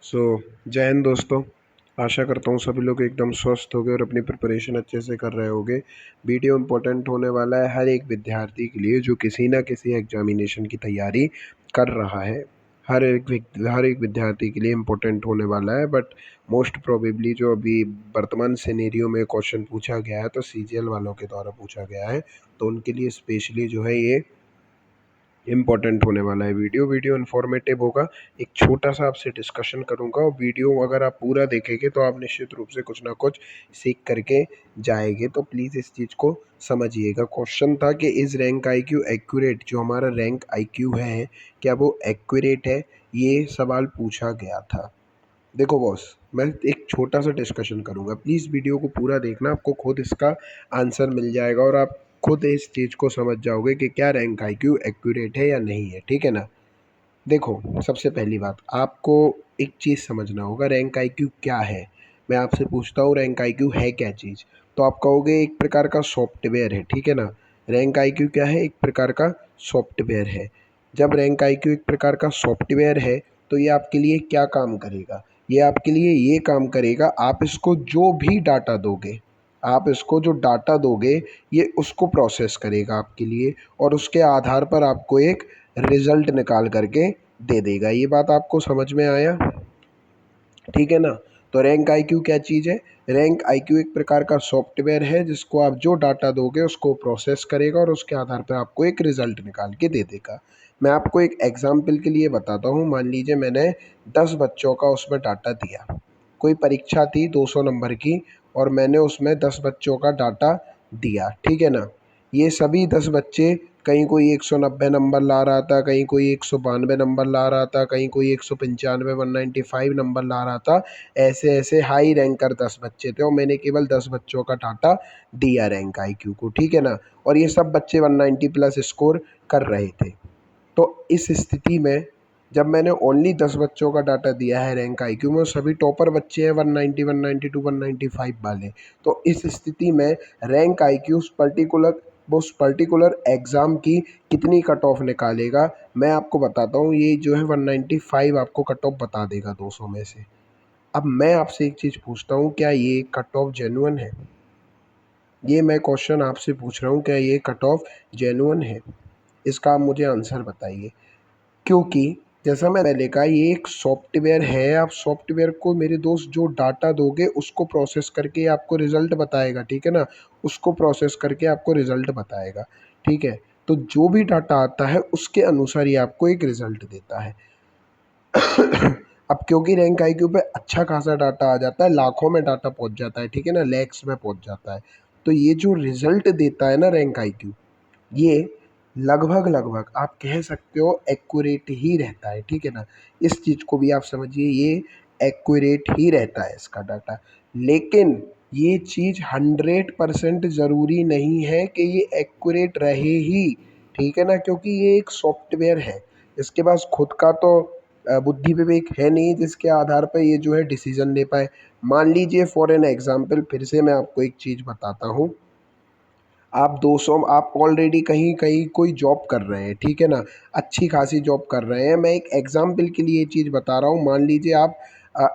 सो जय हिंद दोस्तों। आशा करता हूँ सभी लोग एकदम स्वस्थ होंगे और अपनी प्रिपरेशन अच्छे से कर रहे होंगे। वीडियो इम्पोर्टेंट होने वाला है हर एक विद्यार्थी के लिए जो किसी ना किसी एग्जामिनेशन की तैयारी कर रहा है। हर एक विद्यार्थी के लिए इम्पोर्टेंट होने वाला है, बट मोस्ट प्रोबेबली जो अभी वर्तमान सिनेरियो में क्वेश्चन पूछा गया है तो सीजीएल वालों के द्वारा पूछा गया है, तो उनके लिए स्पेशली जो है ये इम्पोर्टेंट होने वाला है। वीडियो इन्फॉर्मेटिव होगा। एक छोटा सा आपसे डिस्कशन करूंगा और वीडियो अगर आप पूरा देखेंगे तो आप निश्चित रूप से कुछ ना कुछ सीख करके जाएंगे, तो प्लीज़ इस चीज़ को समझिएगा। क्वेश्चन था कि इज रैंक आईक्यू एक्यूरेट, जो हमारा रैंक आईक्यू है क्या वो एक्यूरेट है, ये सवाल पूछा गया था। देखो बॉस, मैं एक छोटा सा डिस्कशन करूंगा, प्लीज़ वीडियो को पूरा देखना, आपको खुद इसका आंसर मिल जाएगा और आप खुद इस चीज़ को समझ जाओगे कि क्या रैंक आईक्यू एक्यूरेट है या नहीं है। ठीक है ना। देखो, सबसे पहली बात आपको एक चीज़ समझना होगा, रैंक आईक्यू क्या है। मैं आपसे पूछता हूँ रैंक आईक्यू है क्या चीज़, तो आप कहोगे एक प्रकार का सॉफ्टवेयर है। ठीक है ना। रैंक आईक्यू क्या है? एक प्रकार का सॉफ्टवेयर है। जब रैंक आईक्यू एक प्रकार का सॉफ्टवेयर है तो ये आपके लिए क्या काम करेगा? ये आपके लिए ये काम करेगा, आप इसको जो भी डाटा दोगे, आप इसको जो डाटा दोगे ये उसको प्रोसेस करेगा आपके लिए और उसके आधार पर आपको एक रिजल्ट निकाल करके दे देगा। ये बात आपको समझ में आया? ठीक है ना। तो रैंक आईक्यू क्या चीज़ है? रैंक आईक्यू एक प्रकार का सॉफ्टवेयर है जिसको आप जो डाटा दोगे उसको प्रोसेस करेगा और उसके आधार पर आपको एक रिजल्ट निकाल के दे देगा। मैं आपको एक एग्जाम्पल के लिए बताता हूँ। मान लीजिए मैंने 10 बच्चों का उसमें डाटा दिया। कोई परीक्षा थी 200 नंबर की और मैंने उसमें 10 बच्चों का डाटा दिया। ठीक है ना। ये सभी 10 बच्चे, कहीं कोई 190 नंबर ला रहा था, कहीं कोई 192 नंबर ला रहा था, कहीं कोई 195 195 नंबर ला रहा था। ऐसे ऐसे हाई रैंकर 10 बच्चे थे और मैंने केवल 10 बच्चों का डाटा दिया रैंक आईक्यू को। ठीक है ना। और ये सब बच्चे 190 प्लस स्कोर कर रहे थे। तो इस स्थिति में जब मैंने ओनली 10 बच्चों का डाटा दिया है रैंक आईक्यू में, सभी टॉपर बच्चे हैं 190 192 195 वाले, तो इस स्थिति में रैंक आईक्यू उस पर्टिकुलर एग्ज़ाम की कितनी कट ऑफ निकालेगा, मैं आपको बताता हूँ। ये जो है 195 आपको कट ऑफ बता देगा 200 में से। अब मैं आपसे एक चीज़ पूछता हूँ, क्या ये कट ऑफ जेन्युइन है? ये मैं क्वेश्चन आपसे पूछ रहा हूँ, क्या ये कट ऑफ जेन्युइन है? इसका आप मुझे आंसर बताइए। क्योंकि जैसा मैंने लिखा ये एक सॉफ्टवेयर है, आप सॉफ्टवेयर को मेरे दोस्त जो डाटा दोगे उसको प्रोसेस करके आपको रिज़ल्ट बताएगा। ठीक है ना। उसको प्रोसेस करके आपको रिज़ल्ट बताएगा। ठीक है। तो जो भी डाटा आता है उसके अनुसार ही आपको एक रिज़ल्ट देता है। अब क्योंकि रैंक आईक्यू पे अच्छा खासा डाटा आ जाता है, लाखों में डाटा पहुंच जाता है। ठीक है ना। लैक्स में पहुंच जाता है। तो ये जो रिज़ल्ट देता है ना रैंक आईक्यू, ये लगभग लगभग आप कह सकते हो एक्यूरेट ही रहता है। ठीक है ना। इस चीज़ को भी आप समझिए, ये एक्यूरेट ही रहता है इसका डाटा। लेकिन ये चीज़ 100% ज़रूरी नहीं है कि ये एक्यूरेट रहे ही। ठीक है ना। क्योंकि ये एक सॉफ्टवेयर है, इसके पास खुद का तो बुद्धि विवेक है नहीं जिसके आधार पर ये जो है डिसीजन ले पाए। मान लीजिए फॉर एन एग्जाम्पल, फिर से मैं आपको एक चीज़ बताता हूँ। आप 200, आप ऑलरेडी कहीं कहीं कोई जॉब कर रहे हैं। ठीक है ना। अच्छी खासी जॉब कर रहे हैं। मैं एक एग्जाम्पल के लिए ये चीज़ बता रहा हूँ। मान लीजिए आप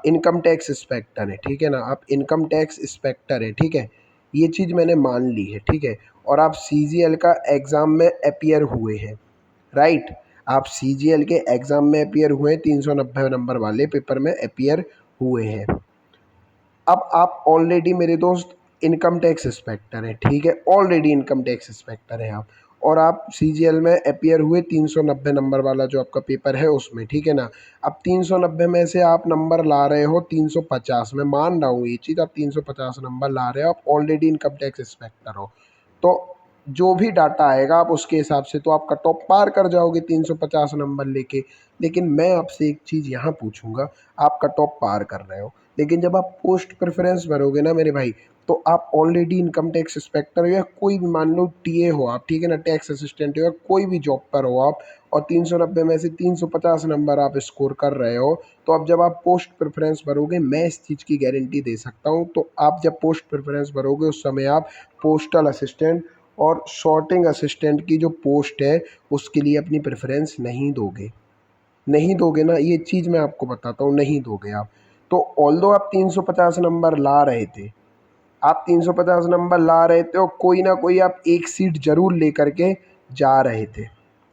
इनकम टैक्स इंस्पेक्टर है। ठीक है ना। आप इनकम टैक्स इंस्पेक्टर है। ठीक है। ये चीज़ मैंने मान ली है। ठीक है। और आप सीजीएल का एग्ज़ाम में अपियर हुए हैं। राइट। आप सीजीएल के एग्ज़ाम में अपियर हुए हैं, 390 नंबर वाले पेपर में अपियर हुए हैं। अब आप ऑलरेडी मेरे दोस्त इनकम टैक्स इंस्पेक्टर हैं। ठीक है। ऑलरेडी इनकम टैक्स इंस्पेक्टर हैं आप, और आप सीजीएल में अपियर हुए 390 नंबर वाला जो आपका पेपर है उसमें। ठीक है ना। अब 390 में से आप नंबर ला रहे हो 350, मैं मान रहा हूँ ये चीज़, आप 350 नंबर ला रहे हो, आप ऑलरेडी इनकम टैक्स इंस्पेक्टर हो। तो जो भी डाटा आएगा आप उसके हिसाब से तो आप कट ऑफ पार कर जाओगे 350 नंबर लेके। लेकिन मैं आपसे एक चीज़ यहाँ पूछूंगा, आप कट ऑफ पार कर रहे हो, लेकिन जब आप पोस्ट प्रेफरेंस भरोगे ना मेरे भाई, तो आप ऑलरेडी इनकम टैक्स इंस्पेक्टर हो या कोई भी, मान लो टीए हो आप, ठीक है ना, टैक्स असिस्टेंट हो या कोई भी जॉब पर हो आप, और 390 में से 350 नंबर आप स्कोर कर रहे हो, तो अब जब आप पोस्ट प्रेफरेंस भरोगे, मैं इस चीज़ की गारंटी दे सकता हूँ, तो आप जब पोस्ट प्रेफरेंस भरोगे उस समय आप पोस्टल असिस्टेंट और सॉर्टिंग असिस्टेंट की जो पोस्ट है उसके लिए अपनी प्रेफरेंस नहीं दोगे। नहीं दोगे ना, ये चीज़ मैं आपको बताता हूँ, नहीं दोगे आप। तो ऑल्दो आप 350 नंबर ला रहे थे, आप 350 नंबर ला रहे थे और कोई ना कोई आप एक सीट ज़रूर लेकर के जा रहे थे,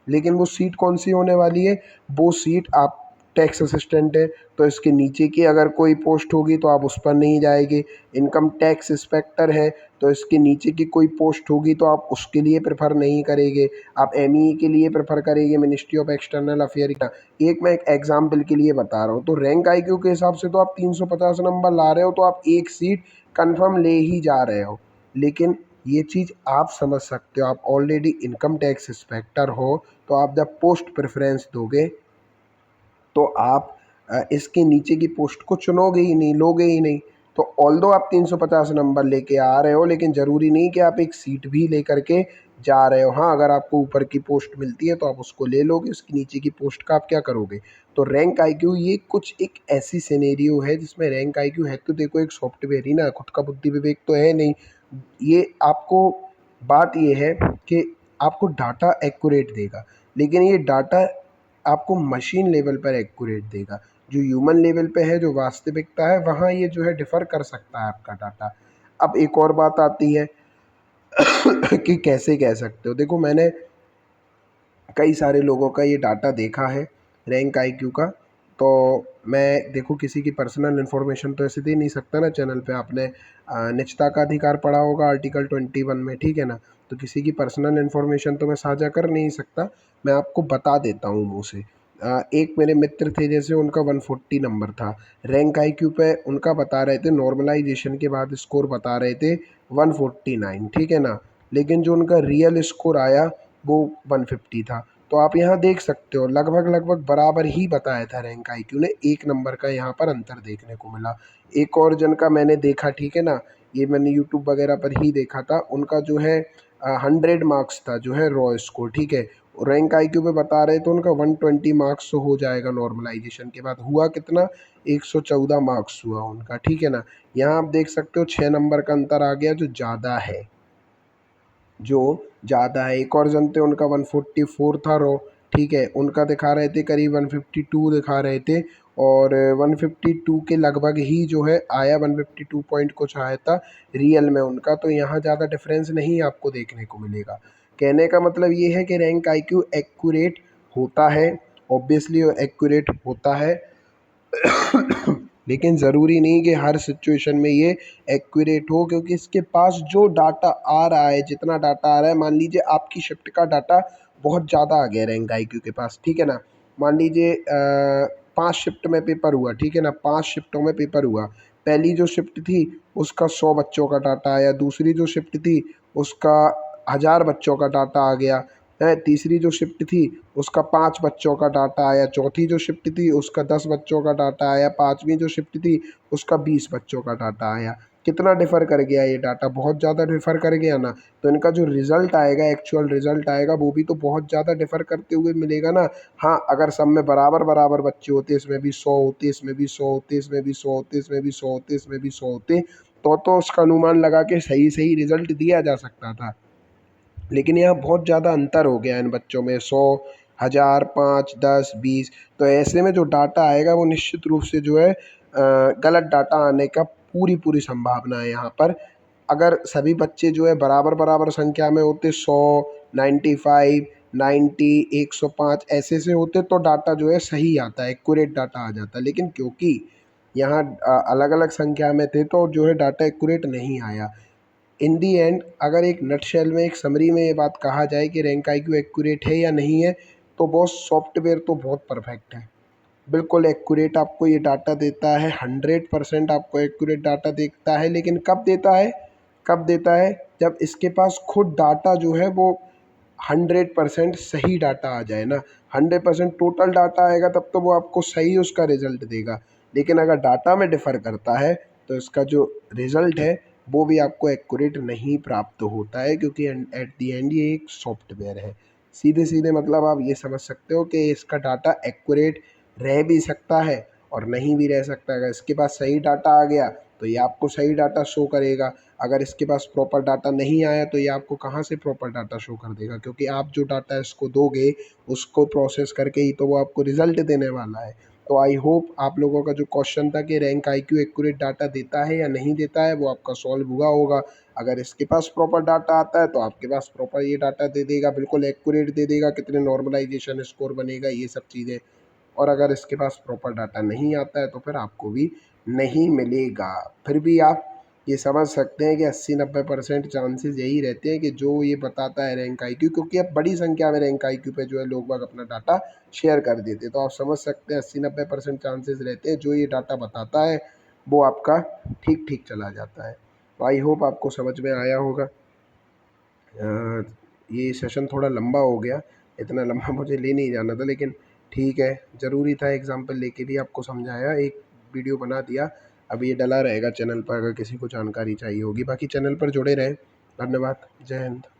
लेकिन वो सीट कौन सी होने वाली है? वो सीट आप टैक्स असिस्टेंट है तो इसके नीचे की अगर कोई पोस्ट होगी तो आप उस पर नहीं जाएंगे। इनकम टैक्स इंस्पेक्टर है तो इसके नीचे की कोई पोस्ट होगी तो आप उसके लिए प्रेफर नहीं करेंगे, आप एमई के लिए प्रेफर करेंगे, मिनिस्ट्री ऑफ एक्सटर्नल अफेयर का। एक मैं एक एग्जाम्पल के लिए बता रहा हूँ। तो रैंक आईक्यू के हिसाब से तो आप 350 नंबर ला रहे हो तो आप एक सीट कन्फर्म ले ही जा रहे हो, लेकिन ये चीज़ आप समझ सकते हो, आप ऑलरेडी इनकम टैक्स इंस्पेक्टर हो तो आप जब पोस्ट प्रेफरेंस दोगे तो आप इसके नीचे की पोस्ट को चुनोगे ही नहीं, लोगे ही नहीं। तो ऑल्दो आप 350 नंबर लेके आ रहे हो, लेकिन ज़रूरी नहीं कि आप एक सीट भी लेकर के जा रहे हो। हाँ, अगर आपको ऊपर की पोस्ट मिलती है तो आप उसको ले लोगे, उसके नीचे की पोस्ट का आप क्या करोगे? तो रैंक आईक्यू ये कुछ एक ऐसी सिनेरियो है जिसमें रैंक आईक्यू है तो देखो एक सॉफ्टवेयर ही ना, खुद का बुद्धि विवेक तो है नहीं। ये आपको बात ये है कि आपको डाटा एक्यूरेट देगा, लेकिन ये डाटा आपको मशीन लेवल पर एक्यूरेट देगा। जो ह्यूमन लेवल पे है, जो वास्तविकता है, वहाँ ये जो है डिफ़र कर सकता है आपका डाटा। अब एक और बात आती है कि कैसे कह सकते हो? देखो मैंने कई सारे लोगों का ये डाटा देखा है रैंक आईक्यू का। तो मैं देखो किसी की पर्सनल इन्फॉर्मेशन तो ऐसे दे नहीं सकता ना चैनल पे। आपने निजता का अधिकार पढ़ा होगा आर्टिकल 21 में, ठीक है ना? तो किसी की पर्सनल इन्फॉर्मेशन तो मैं साझा कर नहीं सकता, मैं आपको बता देता हूँ मुँह से। एक मेरे मित्र थे, जैसे उनका 140 नंबर था रैंक आईक्यू पे, उनका बता रहे थे नॉर्मलाइजेशन के बाद स्कोर बता रहे थे 149, ठीक है ना? लेकिन जो उनका रियल स्कोर आया वो 150 था। तो आप यहाँ देख सकते हो लगभग लगभग बराबर ही बताया था रैंक आईक्यू ने, एक नंबर का यहाँ पर अंतर देखने को मिला। एक और जन का मैंने देखा, ठीक है ना, ये मैंने यूट्यूब वगैरह पर ही देखा था, उनका जो है 100 मार्क्स था जो है रॉ स्कोर, ठीक है। रैंक आईक्यू पे बता रहे तो उनका 120 मार्क्स तो हो जाएगा नॉर्मलाइजेशन के बाद, हुआ कितना? 114 मार्क्स हुआ उनका, ठीक है ना। यहाँ आप देख सकते हो 6 नंबर का अंतर आ गया, जो ज़्यादा है, जो ज़्यादा है। एक और जन थे उनका 144 था रॉ, ठीक है, उनका दिखा रहे थे करीब 152 दिखा रहे थे, और 152 के लगभग ही जो है आया, 152 पॉइंट कुछ आया था रियल में उनका। तो यहाँ ज़्यादा डिफरेंस नहीं आपको देखने को मिलेगा। कहने का मतलब ये है कि रैंक आईक्यू एक्यूरेट होता है, ऑब्वियसली एक्यूरेट होता है लेकिन ज़रूरी नहीं कि हर सिचुएशन में ये एक्यूरेट हो, क्योंकि इसके पास जो डाटा आ रहा है, जितना डाटा आ रहा है, मान लीजिए आपकी शिफ्ट का डाटा बहुत ज़्यादा आ गया रैंक आईक्यू के पास, ठीक है ना। मान लीजिए 5 शिफ्ट में पेपर हुआ, ठीक है ना, 5 शिफ्टों में पेपर हुआ। पहली जो शिफ्ट थी उसका 100 बच्चों का डाटा आया, दूसरी जो शिफ्ट थी उसका 1000 बच्चों का डाटा आ गया है, तीसरी जो शिफ्ट थी उसका 5 बच्चों का डाटा आया, चौथी जो शिफ्ट थी उसका 10 बच्चों का डाटा आया, पाँचवीं जो शिफ्ट थी उसका 20 बच्चों का डाटा आया। कितना डिफ़र कर गया ये डाटा? बहुत ज़्यादा डिफ़र कर गया ना। तो इनका जो रिज़ल्ट आएगा, एक्चुअल रिज़ल्ट आएगा, वो भी तो बहुत ज़्यादा डिफ़र करते हुए मिलेगा ना। हाँ, अगर सब में बराबर बच्चे होते, इसमें भी 100 होते, इसमें भी 100 होते, इसमें भी 100 होते, इसमें भी 100 होते, इसमें भी 100 होते, तो उसका अनुमान लगा के सही रिज़ल्ट दिया जा सकता था। लेकिन यहाँ बहुत ज़्यादा अंतर हो गया इन बच्चों में, 100, 1000, 5, 10, 20। तो ऐसे में जो डाटा आएगा वो निश्चित रूप से जो है गलत डाटा आने का पूरी संभावना है यहाँ पर। अगर सभी बच्चे जो है बराबर संख्या में होते, 100, 95, 90, 105 ऐसे होते, तो डाटा जो है सही आता है, एक्यूरेट डाटा आ जाता। लेकिन क्योंकि यहाँ अलग अलग संख्या में थे तो जो है डाटा एक्यूरेट नहीं आया। इन दी एंड अगर एक नटशेल में, एक समरी में ये बात कहा जाए कि रैंक आईक्यू एक्यूरेट है या नहीं है, तो बहुत सॉफ्टवेयर तो बहुत परफेक्ट है, बिल्कुल एक्यूरेट आपको ये डाटा देता है, 100% आपको एक्यूरेट डाटा देता है। लेकिन कब देता है? कब देता है? जब इसके पास खुद डाटा जो है वो 100% सही डाटा आ जाए ना। 100% टोटल डाटा आएगा तब तो वो आपको सही उसका रिज़ल्ट देगा। लेकिन अगर डाटा में डिफ़र करता है तो इसका जो रिज़ल्ट है वो भी आपको एक्यूरेट नहीं प्राप्त होता है, क्योंकि एट दी एंड ये एक सॉफ्टवेयर है। सीधे मतलब आप ये समझ सकते हो कि इसका डाटा एक्यूरेट रह भी सकता है और नहीं भी रह सकता है। अगर इसके पास सही डाटा आ गया तो ये आपको सही डाटा शो करेगा। अगर इसके पास प्रॉपर डाटा नहीं आया तो ये आपको कहाँ से प्रॉपर डाटा शो कर देगा, क्योंकि आप जो डाटा इसको दोगे उसको प्रोसेस करके ही तो वो आपको रिज़ल्ट देने वाला है। तो आई होप आप लोगों का जो क्वेश्चन था कि रैंक आईक्यू एक्यूरेट डाटा देता है या नहीं देता है, वो आपका सॉल्व हुआ होगा। अगर इसके पास प्रॉपर डाटा आता है तो आपके पास प्रॉपर ये डाटा दे देगा, बिल्कुल एक्यूरेट दे देगा, कितने नॉर्मलाइजेशन स्कोर बनेगा, ये सब चीज़ें। और अगर इसके पास प्रॉपर डाटा नहीं आता है तो फिर आपको भी नहीं मिलेगा। फिर भी आप ये समझ सकते हैं कि 80-90% चांसेस यही रहते हैं कि जो ये बताता है रैंक आईक्यू, क्योंकि अब बड़ी संख्या में रैंक आईक्यू पे जो है लोग बाग अपना डाटा शेयर कर देते हैं। तो आप समझ सकते हैं 80-90% चांसेस रहते हैं जो ये डाटा बताता है वो आपका ठीक ठीक चला जाता है। तो आई होप आपको समझ में आया होगा। ये सेशन थोड़ा लंबा हो गया, इतना लंबा मुझे ले नहीं जाना था, लेकिन ठीक है, ज़रूरी था एग्जाम्पल लेके भी आपको समझाया, एक वीडियो बना दिया। अब ये डला रहेगा चैनल पर, अगर किसी को जानकारी चाहिए होगी। बाकी चैनल पर जुड़े रहें। धन्यवाद। जय हिंद।